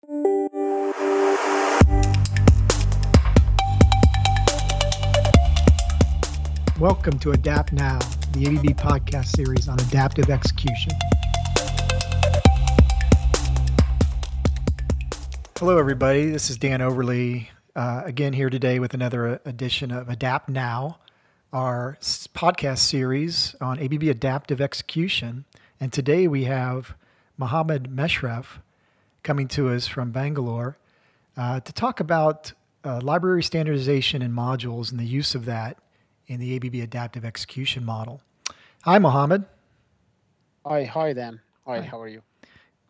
Welcome to AdaptNow, the ABB podcast series on adaptive execution. Hello, everybody. This is Dan Overly, again here today with another edition of AdaptNow, our podcast series on ABB Adaptive Execution. And today we have Mohammed Meshraf coming to us from Bangalore to talk about library standardization and modules and the use of that in the ABB Adaptive Execution model. Hi, Mohammed. Hi, Dan. Hi, how are you?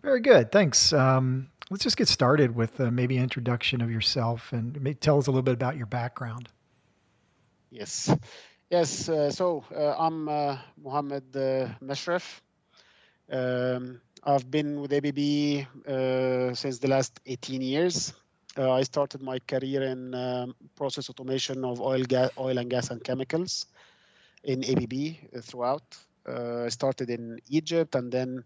Very good, thanks. Let's just get started with maybe an introduction of yourself and maybe tell us a little bit about your background. Yes. So I'm Mohammed Meshraf. I've been with ABB since the last 18 years. I started my career in process automation of oil and gas and chemicals in ABB throughout. I started in Egypt and then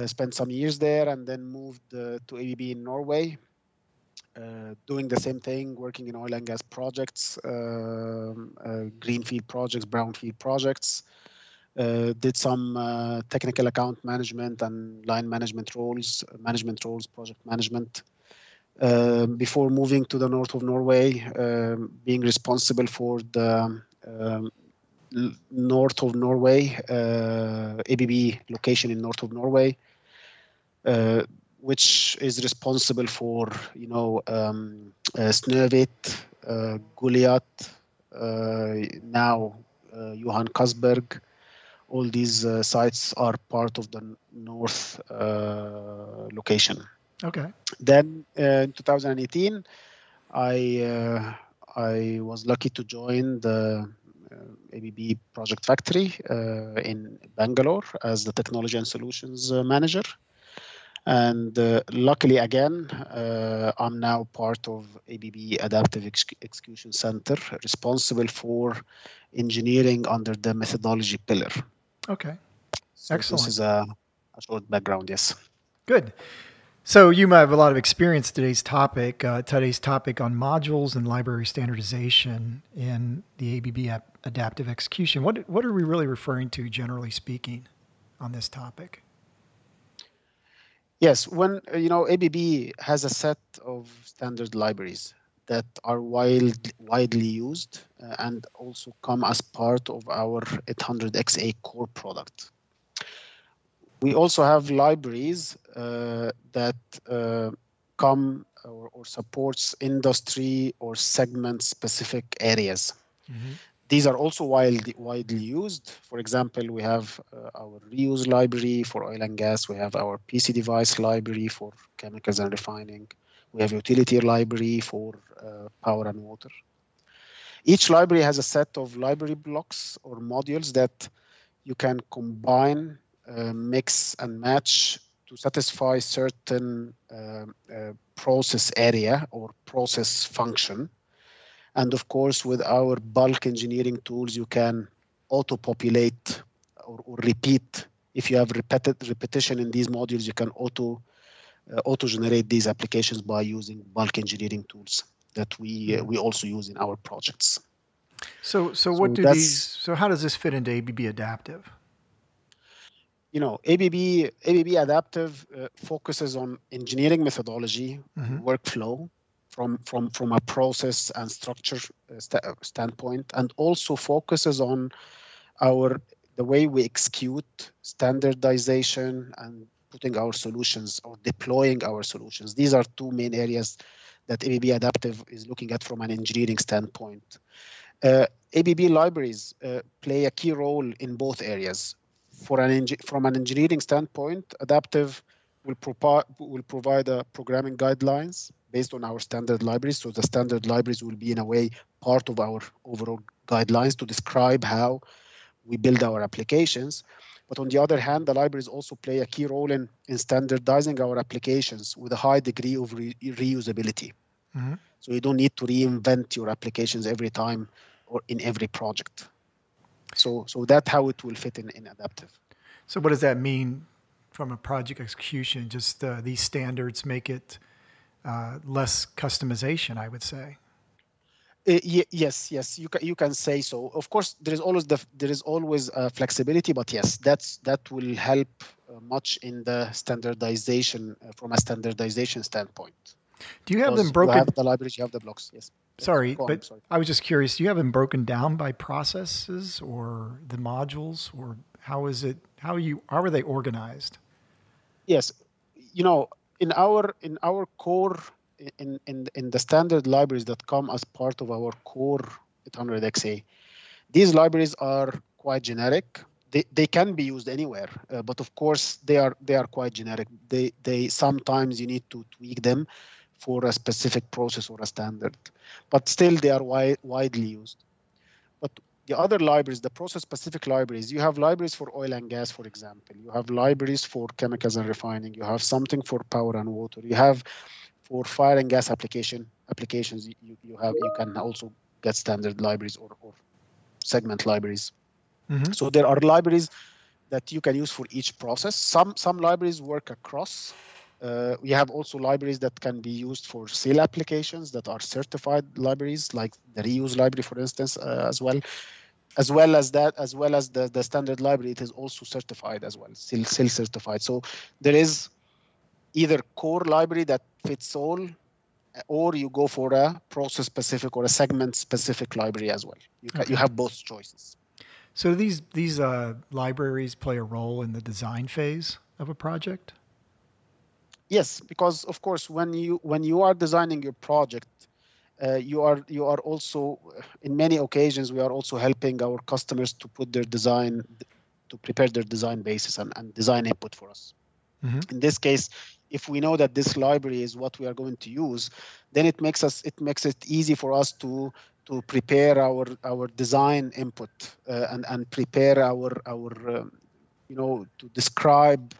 spent some years there and then moved to ABB in Norway, doing the same thing, working in oil and gas projects, greenfield projects, brownfield projects. Did some technical account management and line management roles, project management. Before moving to the north of Norway, being responsible for the north of Norway, ABB location in north of Norway, which is responsible for, Snøhvit, Goliath, now Johan Castberg. All these sites are part of the north location. Okay. Then in 2018, I was lucky to join the ABB Project Factory in Bangalore as the Technology and Solutions Manager. And luckily, again, I'm now part of ABB Adaptive Execution Center, responsible for engineering under the methodology pillar. Okay. So excellent. This is a short background, yes. Good. So you might have a lot of experience today's topic on modules and library standardization in the ABB Adaptive Execution. What are we really referring to, generally speaking, on this topic? Yes, when ABB has a set of standard libraries that are widely used and also come as part of our 800XA core product. We also have libraries that come or supports industry or segment-specific areas. Mm-hmm. These are also widely used. For example, we have our reuse library for oil and gas. We have our PC device library for chemicals and refining. We have utility library for power and water. Each library has a set of library blocks or modules that you can combine, mix and match to satisfy certain process area or process function. And of course, with our bulk engineering tools, you can auto-populate or repeat. If you have repetition in these modules, you can auto-generate these applications by using bulk engineering tools that we also use in our projects. So how does this fit into ABB Adaptive? ABB Adaptive focuses on engineering methodology, workflow, from a process and structure standpoint, and also focuses on the way we execute standardization and putting our solutions or deploying our solutions. These are two main areas that ABB Adaptive is looking at from an engineering standpoint. ABB libraries play a key role in both areas. From an engineering standpoint, Adaptive will provide programming guidelines based on our standard libraries. So the standard libraries will be, in a way, part of our overall guidelines to describe how we build our applications. But on the other hand, the libraries also play a key role in standardizing our applications with a high degree of reusability. Mm-hmm. So you don't need to reinvent your applications every time or in every project. So that's how it will fit in Adaptive. So what does that mean from a project execution? Just these standards make it less customization, I would say. Yes, you can say so. Of course, there is always flexibility, but yes, that will help much in the standardization from a standardization standpoint. Do you have them Because you have broken? the libraries, you have the blocks. Yes. Sorry, Go on. but Sorry. I was just curious. Do you have them broken down by processes or the modules, or how is it? How are they organized? Yes, in our core in the standard libraries that come as part of our core 800XA, these libraries are quite generic. They can be used anywhere, but of course they are quite generic. They sometimes you need to tweak them for a specific process or a standard, but still they are widely used. But the other libraries, the process-specific libraries, you have libraries for oil and gas, for example. You have libraries for chemicals and refining. You have something for power and water. You have for fire and gas applications. You can also get standard libraries or segment libraries. Mm-hmm. So there are libraries that you can use for each process. Some libraries work across. We have also libraries that can be used for SIL applications that are certified libraries, like the reuse library, for instance, as well. As well as the standard library, it is also certified as well, SIL certified. So there is either core library that fits all, or you go for a process specific or a segment specific library as well. You have both choices. So these libraries play a role in the design phase of a project? Yes, because of course when you are designing your project, you are also, in many occasions, we are also helping our customers to put their design, to prepare their design basis and design input for us. Mm-hmm. In this case, if we know that this library is what we are going to use, then it makes it easy for us to prepare our design input and prepare our to describe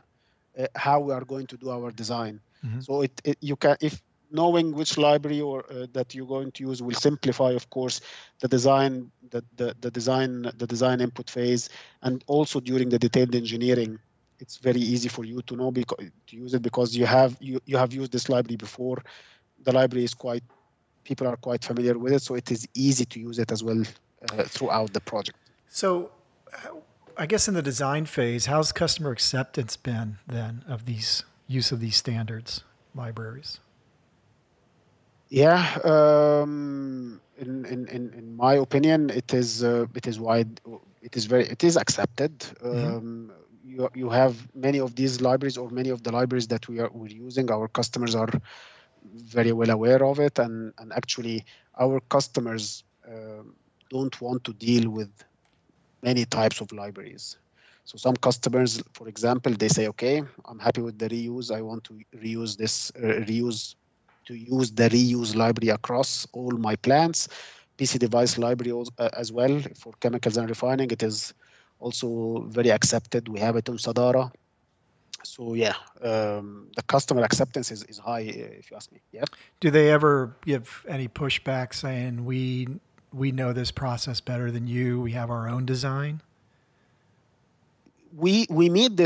how we are going to do our design. Mm-hmm. So you can, if knowing which library or that you're going to use will simplify, of course, the design, the design input phase, and also during the detailed engineering, it's very easy for you to know to use it because you have used this library before. The library is people are quite familiar with it, so it is easy to use it as well throughout the project. So I guess in the design phase, how's customer acceptance been then of these use of these standards libraries? Yeah, in my opinion, it is wide. It is accepted. Mm-hmm. You have many of these libraries, or many of the libraries that we're using. Our customers are very well aware of it, and actually our customers don't want to deal with many types of libraries. So some customers, for example, they say, okay, I'm happy with the reuse. I want to reuse this use the reuse library across all my plants. PC device library as well for chemicals and refining. It is also very accepted. We have it on Sadara. So yeah, the customer acceptance is high, if you ask me. Yeah. Do they ever give any pushback saying we know this process better than you? We have our own design. We meet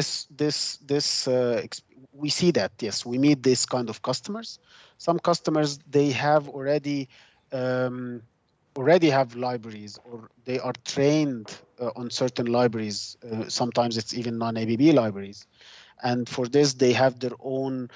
we see that, yes, we meet this kind of customers. Some customers, they have already have libraries, or they are trained on certain libraries. Sometimes it's even non-ABB libraries, and for this they have their own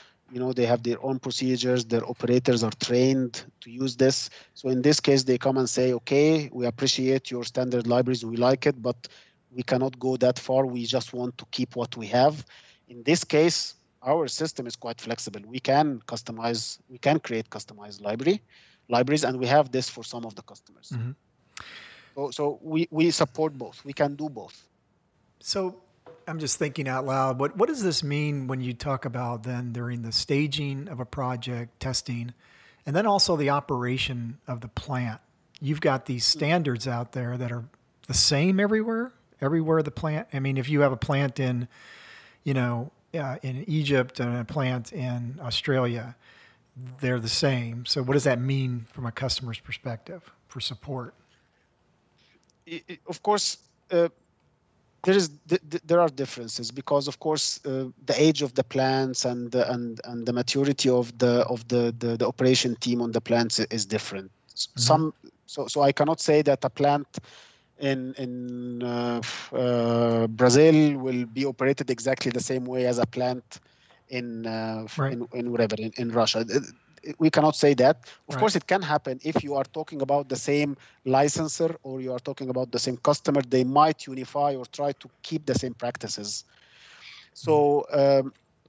procedures. Their operators are trained to use this. So in this case, they come and say, okay, we appreciate your standard libraries, we like it, but we cannot go that far. We just want to keep what we have. In this case, our system is quite flexible. We can customize, we can create customized libraries, and we have this for some of the customers. Mm-hmm. So we support both. We can do both. So I'm just thinking out loud. What does this mean when you talk about then during the staging of a project, testing, and then also the operation of the plant? You've got these standards out there that are the same everywhere the plant. I mean, if you have a plant in, in Egypt and a plant in Australia, they're the same. So what does that mean from a customer's perspective for support? Of course, There are differences because, of course, the age of the plants and the maturity of the operation team on the plants is different. So I cannot say that a plant in Brazil will be operated exactly the same way as a plant in whatever in Russia. We cannot say that. Of course, it can happen if you are talking about the same licensor or you are talking about the same customer. They might unify or try to keep the same practices. So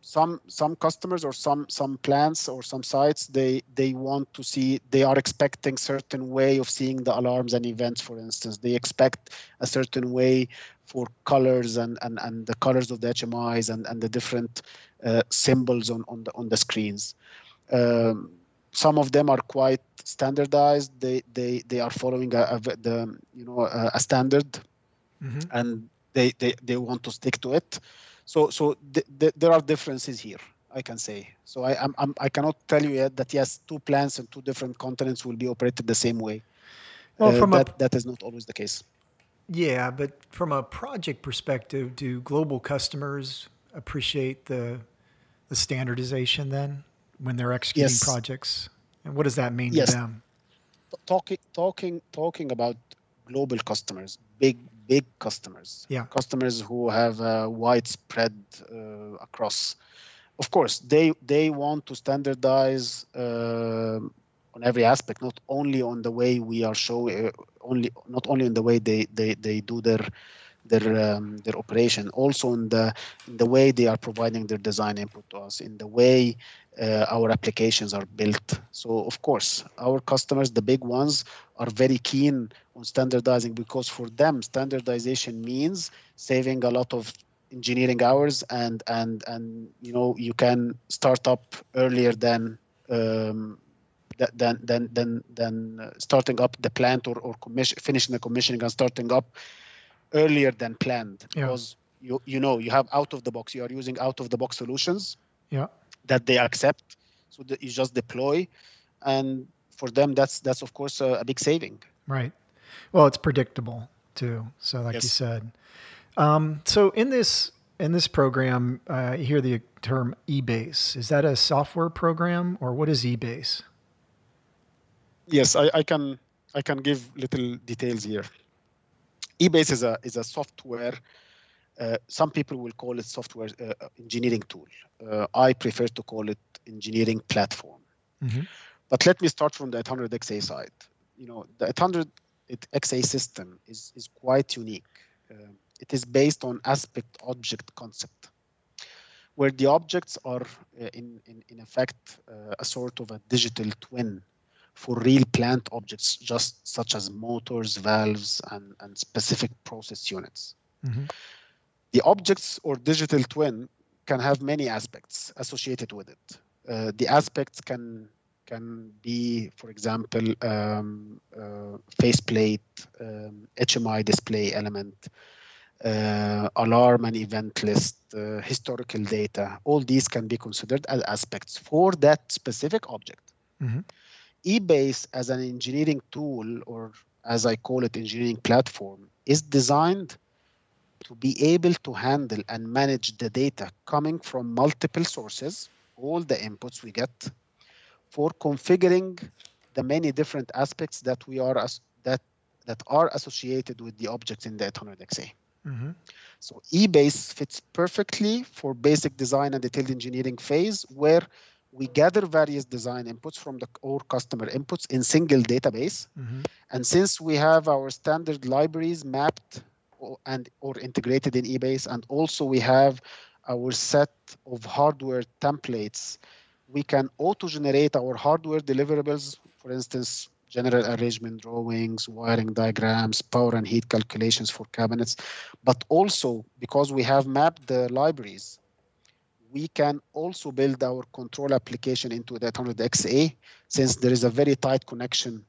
some customers or some plants or some sites, they want to see, they are expecting certain way of seeing the alarms and events. For instance, they expect a certain way for colors and the colors of the HMIs and the different symbols on the screens. Some of them are quite standardized. They are following a standard, and they want to stick to it. So there are differences here, I can say. So I cannot tell you yet that yes, two plants in two different continents will be operated the same way. Well, that is not always the case. Yeah, but from a project perspective, do global customers appreciate the standardization then when they're executing projects? And what does that mean to them? Talking about global customers, big customers, customers who have widespread across. Of course, they want to standardize on every aspect, not only on the way we are showing, not only in the way they do their operation, also in the way they are providing their design input to us, in the way our applications are built. So of course, our customers, the big ones, are very keen on standardizing, because for them, standardization means saving a lot of engineering hours, and you can start up earlier than starting up the plant or finishing the commissioning and starting up earlier than planned, because you have out of the box, you are using out of the box solutions that they accept, so that you just deploy, and for them that's of course a big saving. Right. Well, it's predictable too. So like you said, so in this program, you hear the term EBase. Is that a software program, or what is EBase? Yes, I can give little details here. EBase is a software. Some people will call it software engineering tool. I prefer to call it engineering platform. But let me start from the 800XA side. The 800XA system is quite unique. It is based on aspect object concept, where the objects are in effect a sort of a digital twin for real plant objects, just such as motors, valves, and specific process units. The objects or digital twin can have many aspects associated with it. The aspects can be, for example, faceplate, HMI display element, alarm and event list, historical data. All these can be considered as aspects for that specific object. EBase, as an engineering tool, or as I call it, engineering platform, is designed to be able to handle and manage the data coming from multiple sources, all the inputs we get, for configuring the many different aspects that are associated with the objects in the 800XA. So EBase fits perfectly for basic design and detailed engineering phase, where we gather various design inputs from our customer inputs in single database. And since we have our standard libraries mapped or integrated in EBase, and also we have our set of hardware templates, we can auto-generate our hardware deliverables, for instance, general arrangement drawings, wiring diagrams, power and heat calculations for cabinets. But also, because we have mapped the libraries, we can also build our control application into the 800XA, since there is a very tight connection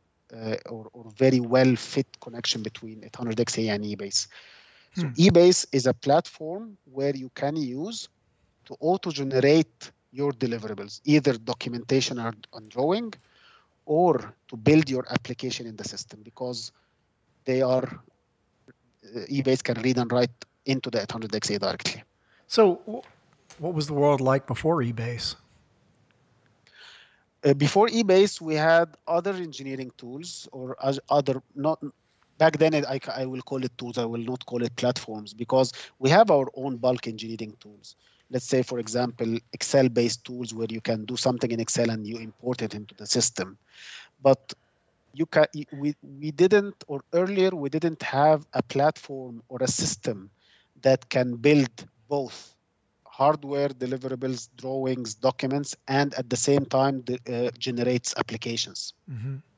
or very well fit connection between 800XA and EBase. So EBase is a platform where you can use to auto-generate your deliverables, either documentation or drawing, or to build your application in the system, because EBase can read and write into the 800XA directly. So, what was the world like before EBase? Before EBase, we had other engineering tools or other, not back then, I will call it tools. I will not call it platforms, because we have our own bulk engineering tools. Let's say, for example, Excel-based tools where you can do something in Excel and you import it into the system. But we didn't, or earlier, we didn't have a platform or a system that can build both hardware deliverables, drawings, documents, and at the same time generates applications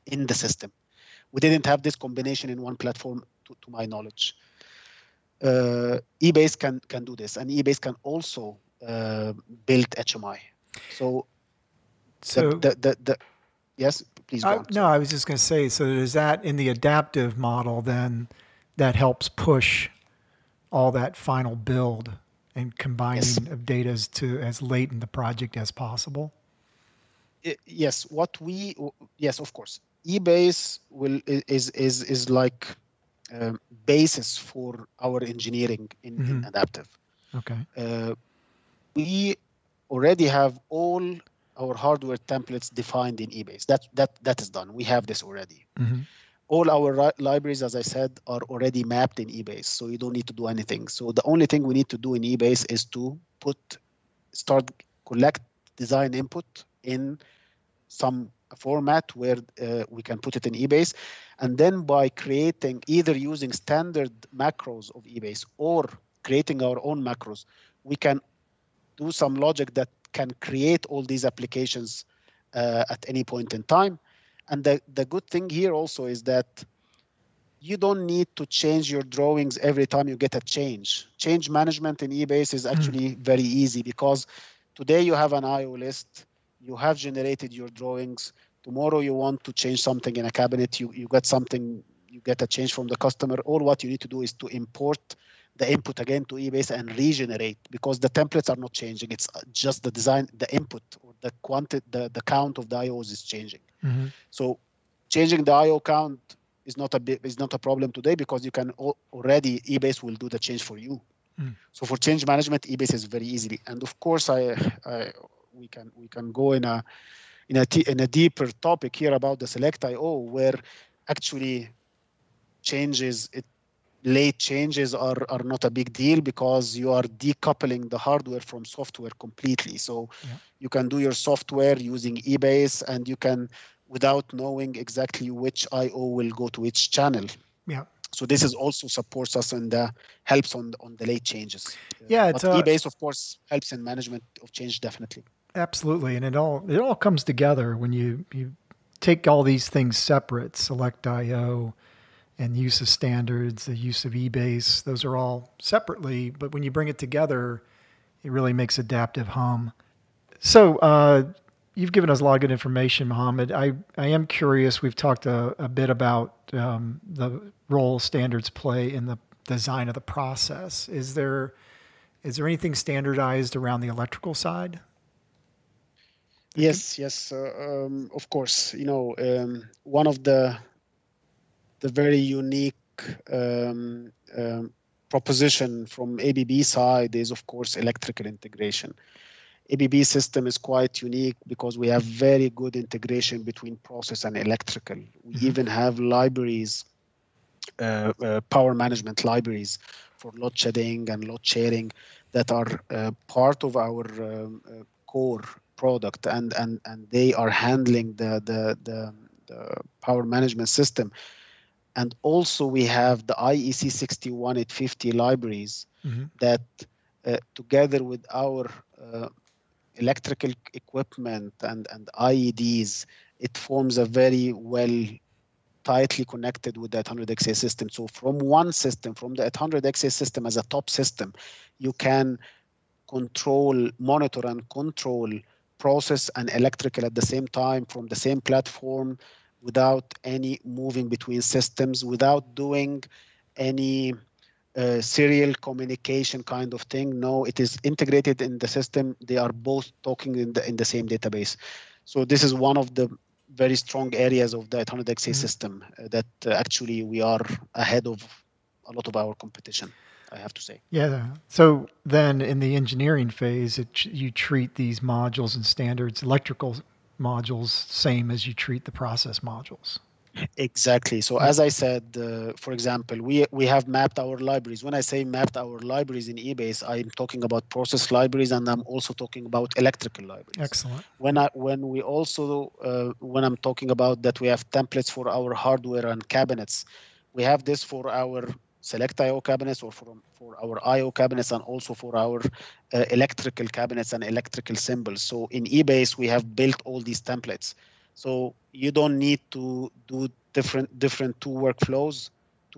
in the system. We didn't have this combination in one platform, to my knowledge. EBase can do this, and EBase can also build HMI. So yes, please go on. No, I was just going to say, so is that in the adaptive model then that helps push all that final build and combining of data as late in the project as possible? Yes, yes, of course. EBase is like basis for our engineering in adaptive. Okay. We already have all our hardware templates defined in EBase. That is done. We have this already. All our libraries, as I said, are already mapped in EBase, so you don't need to do anything. So the only thing we need to do in EBase is to collect design input in some format where we can put it in EBase, and then by creating, either using standard macros of EBase or creating our own macros, we can do some logic that can create all these applications at any point in time. And the good thing here also is that you don't need to change your drawings every time you get a change. Change management in EBase is actually very easy, because today you have an IO list, you have generated your drawings. Tomorrow you want to change something in a cabinet, you get a change from the customer. All what you need to do is to import the input again to EBase and regenerate, because the templates are not changing. It's just the design, the input, or the the count of the IOs is changing. So changing the IO count is not a problem today, because you can already, EBase will do the change for you. So for change management, EBase is very easy. And of course, we can go in a deeper topic here about the select IO, where actually late changes are not a big deal, because you are decoupling the hardware from software completely. So you can do your software using EBase, and you can, without knowing exactly which IO will go to which channel. Yeah. So this is also supports us and helps on the late changes. Yeah, but EBase, of course, helps in management of change, definitely. Absolutely, and it all comes together when you take all these things separate, select IO, and use of standards, the use of EBase. Those are all separately, but when you bring it together, it really makes adaptive hum. So you've given us a lot of good information, Mohammed. I am curious. We've talked a bit about the role standards play in the design of the process. Is there anything standardized around the electrical side? Yes, of course. One of the very unique proposition from ABB side is, of course, electrical integration. ABB system is quite unique because we have very good integration between process and electrical. We even have libraries, power management libraries for load shedding and load sharing that are part of our core product, and they are handling the power management system. And also we have the IEC 61850 libraries that together with our electrical equipment and IEDs, it forms a very well tightly connected with the 800XA system. So from one system, from the 800XA system as a top system, you can monitor and control process and electrical at the same time from the same platform, without any moving between systems, without doing any serial communication kind of thing. No, it is integrated in the system. They are both talking in the same database. So this is one of the very strong areas of the 800XA system that actually we are ahead of a lot of our competition. I have to say. Yeah. So then in the engineering phase, you treat these modules and standards, electrical modules, same as you treat the process modules. Exactly. So Yeah. as I said, for example, we have mapped our libraries. When I say mapped our libraries in EBase, I'm talking about process libraries, and I'm also talking about electrical libraries. Excellent. When I'm talking about that, we have templates for our hardware and cabinets. We have this for our select IO cabinets, or for our IO cabinets, and also for our electrical cabinets and electrical symbols. So in EBase, we have built all these templates. So you don't need to do different two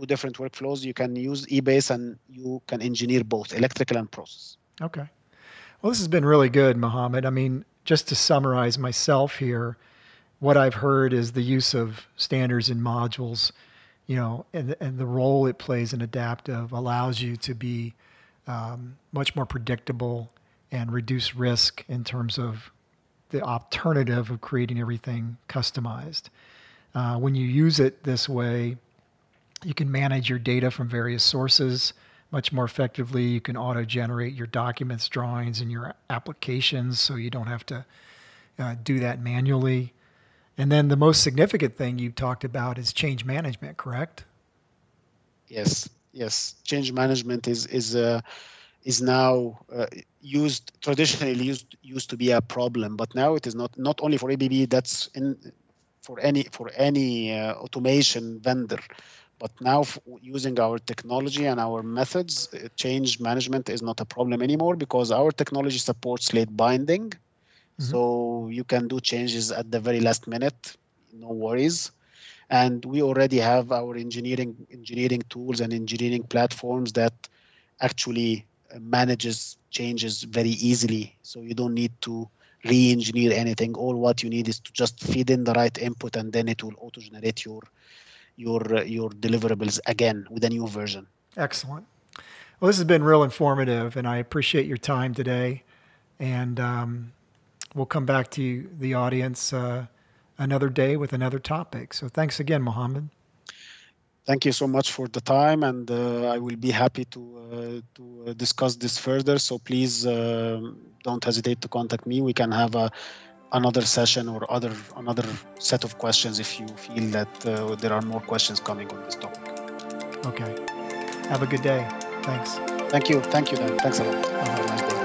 different workflows. You can use EBase and you can engineer both electrical and process. Okay. Well, this has been really good, Mohammed. I mean, just to summarize myself here, what I've heard is the use of standards and modules, and the role it plays in adaptive allows you to be much more predictable and reduce risk in terms of the alternative of creating everything customized. When you use it this way, you can manage your data from various sources much more effectively. You can auto-generate your documents, drawings, and your applications, so you don't have to do that manually. And then the most significant thing you talked about is change management, correct? Yes. Change management is now traditionally used to be a problem, but now it is not only for ABB. That's for any automation vendor. But now, using our technology and our methods, change management is not a problem anymore, because our technology supports late binding. So you can do changes at the very last minute, no worries. And we already have our engineering tools and engineering platforms that actually manages changes very easily. So you don't need to re-engineer anything. All what you need is to just feed in the right input, and then it will auto-generate your deliverables again with a new version. Excellent. Well, this has been real informative, and I appreciate your time today. And we'll come back to the audience another day with another topic. So thanks again, Mohammed. Thank you so much for the time, and I will be happy to discuss this further. So please don't hesitate to contact me. We can have another session or another set of questions if you feel that there are more questions coming on this topic. Okay. Have a good day. Thanks. Thank you, Dan. Thanks a lot. Have a nice day.